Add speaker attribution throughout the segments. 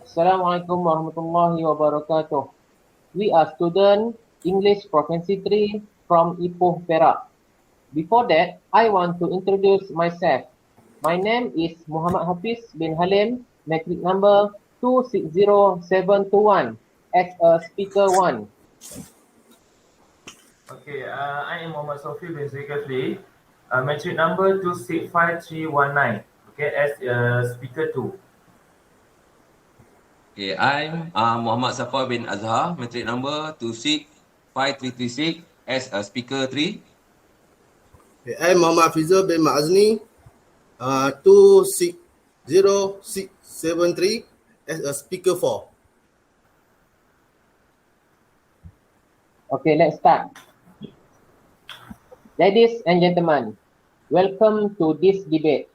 Speaker 1: Assalamualaikum warahmatullahi wabarakatuh. We are student English Proficiency 3 from Ipoh, Perak. Before that, I want to introduce myself. My name is Muhammad Hafiz bin Halim, matric number 260721 as a speaker 1.
Speaker 2: Okay, I am Muhammad Sofi bin Zulkifli, matric number 265319. Okay, as speaker 2.
Speaker 3: Okay, I'm Muhammad Safar bin Azhar, matric number 265336 as a speaker 3.
Speaker 4: Okay, I'm Muhammad Fizal bin Ma'azni, 2600673 as a speaker 4.
Speaker 1: Okay, let's start. Ladies and gentlemen, welcome to this debate.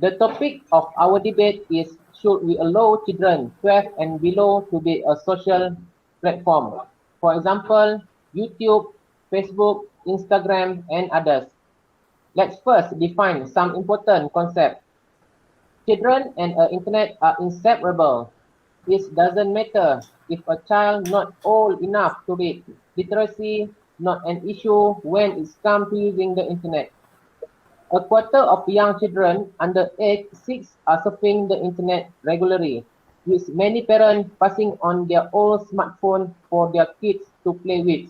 Speaker 1: The topic of our debate is, should we allow children 12 and below to be a social platform? For example, YouTube, Facebook, Instagram, and others. Let's first define some important concepts. Children and the internet are inseparable. It doesn't matter if a child not old enough to read. Literacy not an issue when it comes to using the internet. A quarter of young children under age 6 are surfing the internet regularly, with many parents passing on their old smartphone for their kids to play with.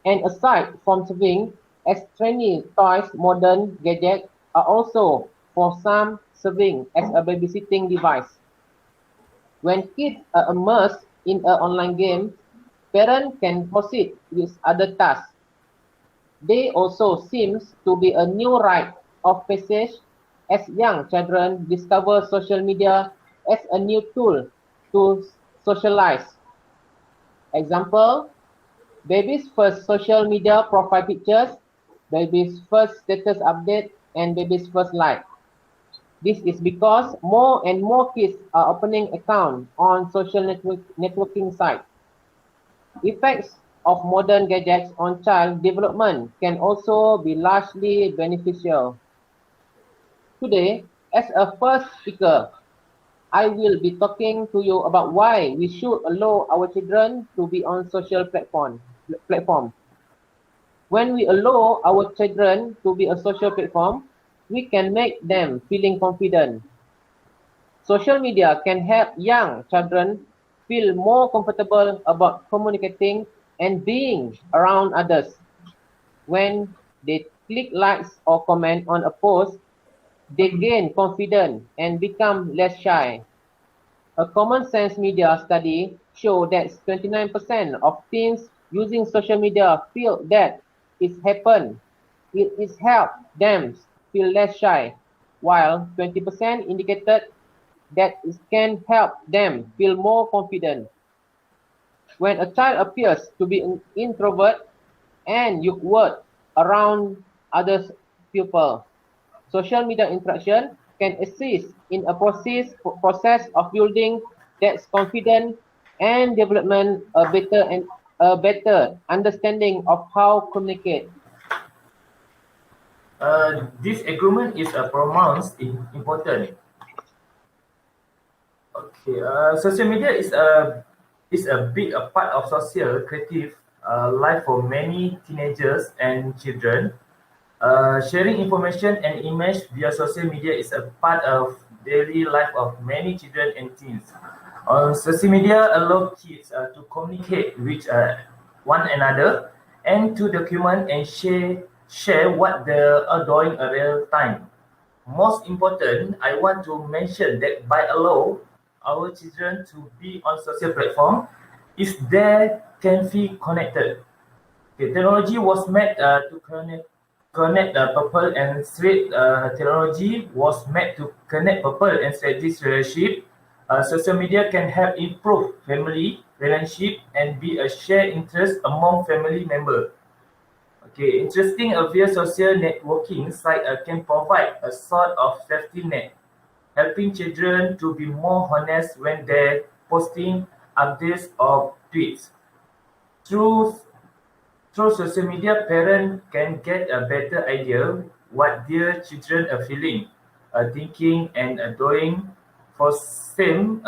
Speaker 1: And aside from surfing, extraneous toys, modern gadgets are also, for some, serving as a babysitting device. When kids are immersed in an online game, parents can proceed with other tasks. There also seems to be a new rite of passage as young children discover social media as a new tool to socialize. Example, baby's first social media profile pictures, baby's first status update, and baby's first like. This is because more and more kids are opening accounts on social networking sites. Effects of modern gadgets on child development can also be largely beneficial. Today, as a first speaker, I will be talking to you about why we should allow our children to be on social platform. When we allow our children to be a social platform, we can make them feeling confident. Social media can help young children feel more comfortable about communicating and being around others. When they click likes or comment on a post, they gain confidence and become less shy. A common sense media study showed that 29% of teens using social media feel that it helped them feel less shy, while 20% indicated that it can help them feel more confident. When a child appears to be an introvert and awkward around other people, social media interaction can assist in a process of building that confidence and development a better understanding of how to communicate.
Speaker 2: This agreement is pronounced important. Okay, social media is a big part of social creative life for many teenagers and children. Sharing information and image via social media is a part of daily life of many children and teens. Social media allow kids to communicate with one another and to document and share what they are doing in real time. Most important, I want to mention that by allow our children to be on social platform, is they can feel connected. Okay, technology was made to connect people and straight. Technology was made to connect people and straight this relationship. Social media can help improve family relationship and be a shared interest among family members. Okay, interesting. Via social networking site can provide a sort of safety net, helping children to be more honest when they're posting updates or tweets. Through Through social media, parents can get a better idea what their children are feeling, thinking, and doing. For same,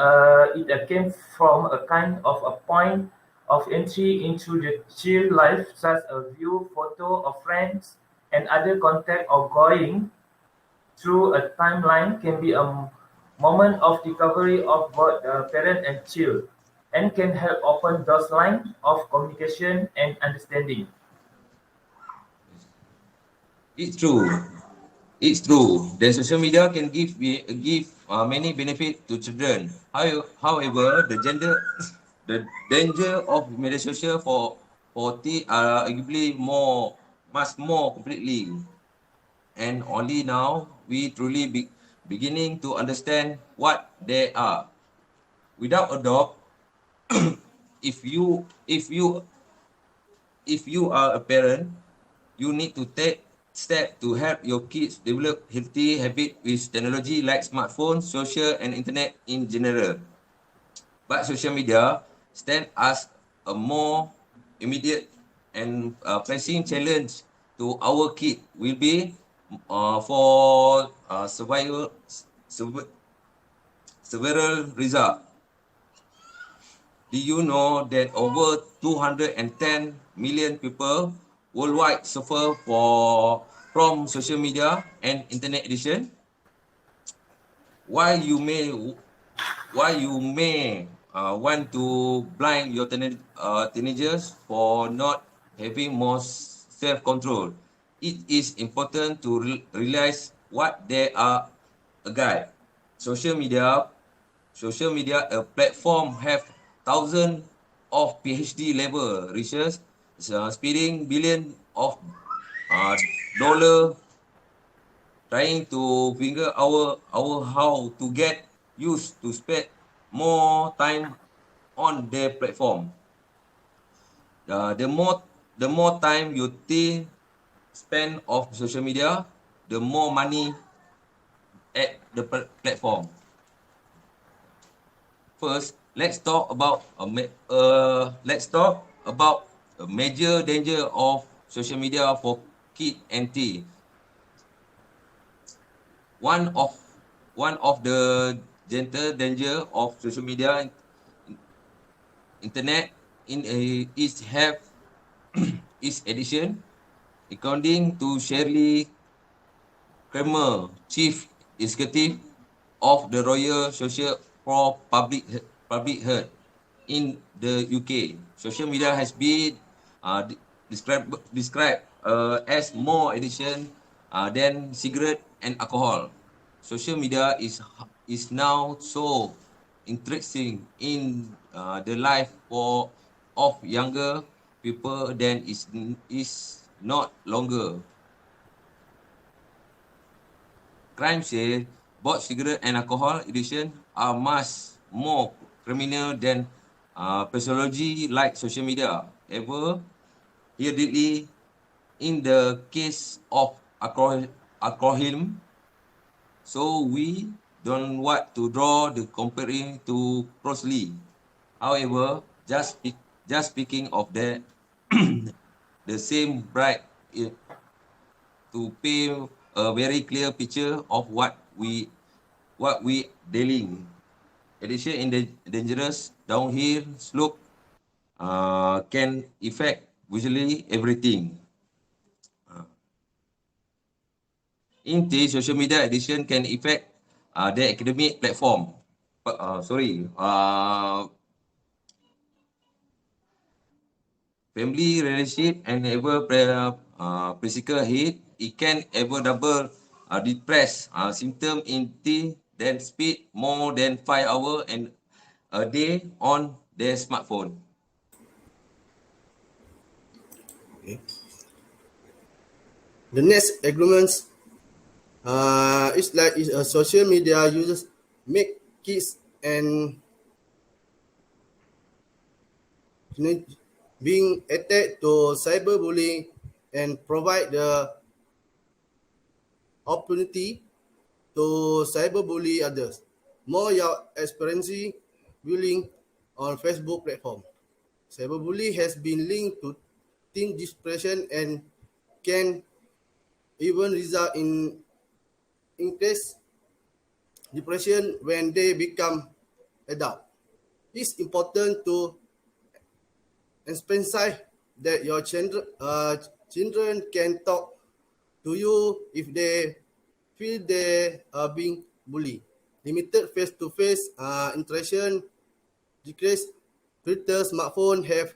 Speaker 2: it came from a kind of a point of entry into the chill life, such a view photo of friends and other contact or going through a timeline can be a moment of discovery of both parent and child, and can help open those lines of communication and understanding.
Speaker 3: It's true. It's true. The social media can give many benefit to children. However, the danger of media social for teen are arguably much more completely. And only now we truly beginning to understand what they are. Without a doubt, if you if you if you are a parent, you need to take steps to help your kids develop healthy habits with technology like smartphones, social and internet in general. But social media stand as a more immediate and pressing challenge to our kid will be for several results. Do you know that over 210 million people worldwide suffer from social media and internet addiction? While you may want to blind your teenagers for not having more self-control, it is important to realize what they are a guide. Social media a platform have thousands of PhD level research spending billion of uh, dollar trying to figure our how to get used to spend more time on their platform. The more time you spend of social media, the more money at the platform. First, let's talk about a major danger of social media for kid and teen. One of one of the gentle danger of social media internet is have is addiction. According to Shirley Kramer, Chief Executive of the Royal Social for Public Health in the UK. Social media has been described as more addiction than cigarette and alcohol. Social media is now so interesting in the life of younger people than is not longer. Crime says both cigarette and alcohol addiction are much more criminal than pathology like social media. Ever, Here in the case of alcoholism, so we don't want to draw the comparing to closely. However, just speaking of that, the same bright to paint a very clear picture of what we dealing. Addition in the dangerous downhill slope can affect visually everything. Social media addiction can affect the academic platform. Sorry, family relationship and ever physical heat. It can ever double depress symptom in teen then speed more than 5 hours and a day on their smartphone.
Speaker 4: Okay. The next arguments is a social media users make kids and being attacked to cyberbullying and provide the opportunity to cyberbully others. More your experiencing bullying on Facebook platform. Cyberbullying has been linked to teen depression and can even result in increased depression when they become adult. It's important to emphasize that your children can talk to you if they feel they are being bullied. Limited face-to-face interaction, decreased filter smartphone have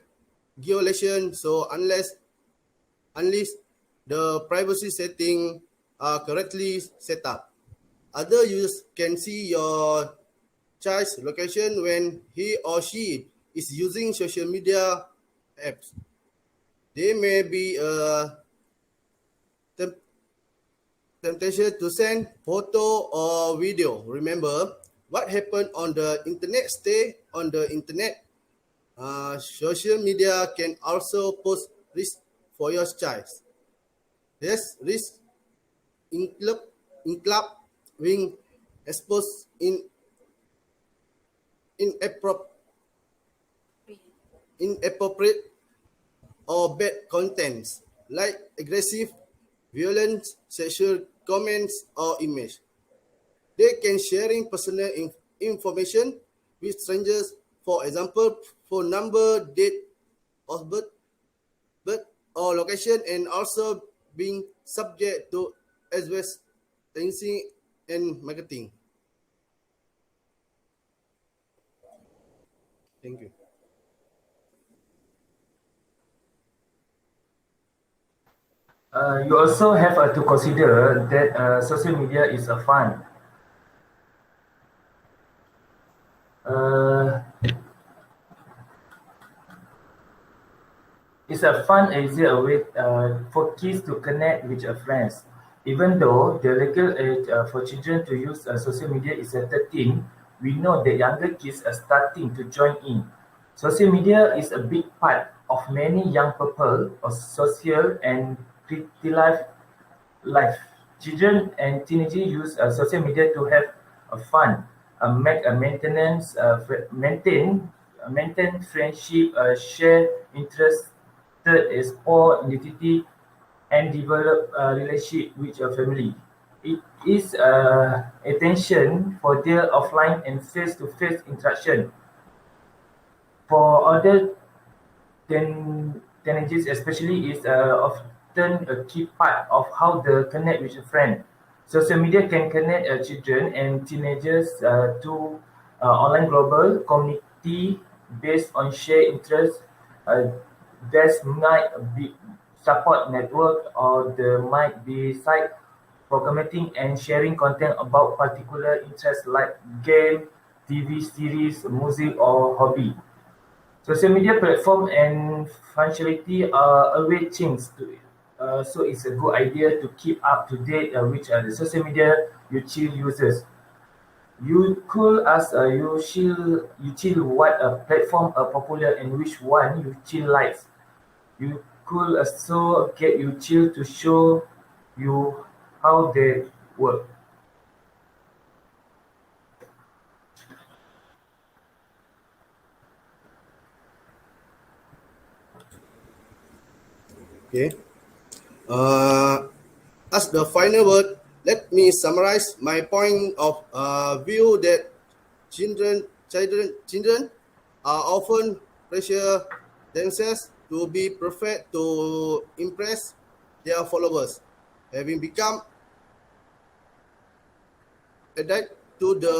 Speaker 4: geolation, so unless the privacy setting are correctly set up, other users can see your child's location when he or she is using social media apps. There may be a temptation to send photo or video. Remember, what happened on the internet stay on the internet. Social media can also pose risk for your child. This risk include being exposed in inappro- inappropriate or bad contents like aggressive, violent, sexual comments or image. They can sharing personal information with strangers, for example, phone number, date of birth or location, and also being subject to advertising and marketing. Thank you.
Speaker 2: You also have to consider that social media is a fun. Uh, it's a fun, easier way for kids to connect with friends. Even though the legal age for children to use social media is at 13, we know that younger kids are starting to join in. Social media is a big part of many young people of social and pretty life. Children and teenagers use social media to have fun, make a maintain friendship, share interests, explore identity, and develop a relationship with your family. It is attention for their offline and face-to-face interaction. For other teenagers especially is often a key part of how they connect with a friend. Social media can connect children and teenagers to online global community based on shared interests. Uh, there might be support network or there might be site for commenting and sharing content about particular interests like game, TV series, music or hobby. Social media platform and functionality are always changed to it. So it's a good idea to keep up to date with the social media you chill users. You could ask you chill what platform are popular and which one you chill likes. You could also get you chill to show you how they work.
Speaker 4: Okay. Uh, as the final word, let me summarize my point of view that children are often pressure themselves to be perfect to impress their followers, having become addicted to the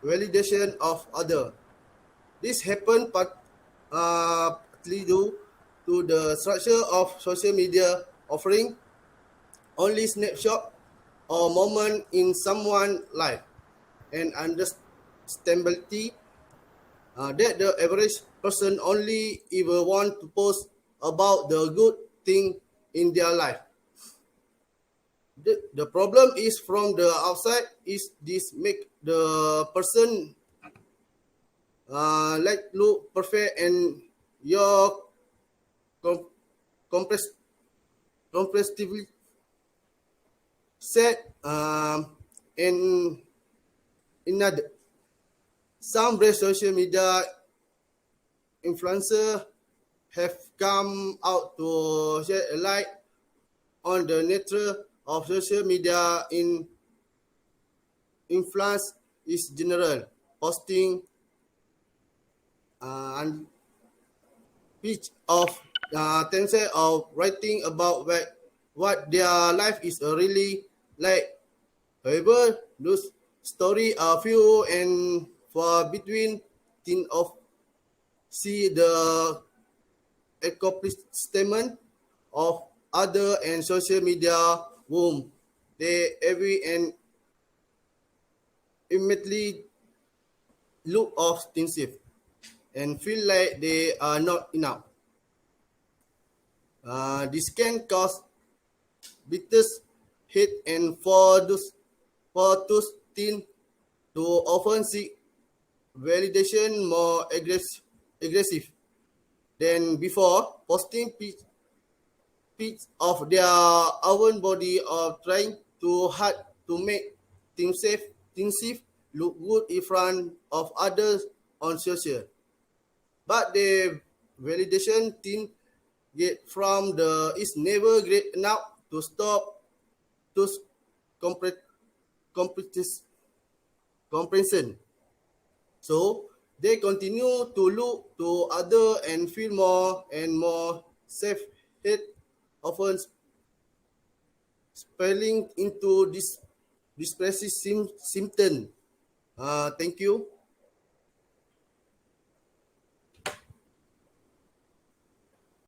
Speaker 4: validation of others. This happened partly due to the structure of social media offering only snapshot or moment in someone's life and understandability that the average person only ever want to post about the good thing in their life. The problem is from the outside is this make the person like look perfect and your com- compress compressively set in other some brave social media influencers have come out to shed a light on the nature of social media in influence is general. Posting and pitch of tension of writing about what their life is really like. However, those stories are few and far between. Think of see the accomplishment of other and social media whom they every and immediately look extensive and feel like they are not enough. This can cause bitter hate and for those teen to often seek validation more aggressive than before, posting pics of their own body or trying too hard to make things safe look good in front of others on social. But the validation teen get from the is never great enough to stop those compre- competition comprehension. So they continue to look to other and feel more and more safe hate, often spelling into this depressive symptom. Thank you.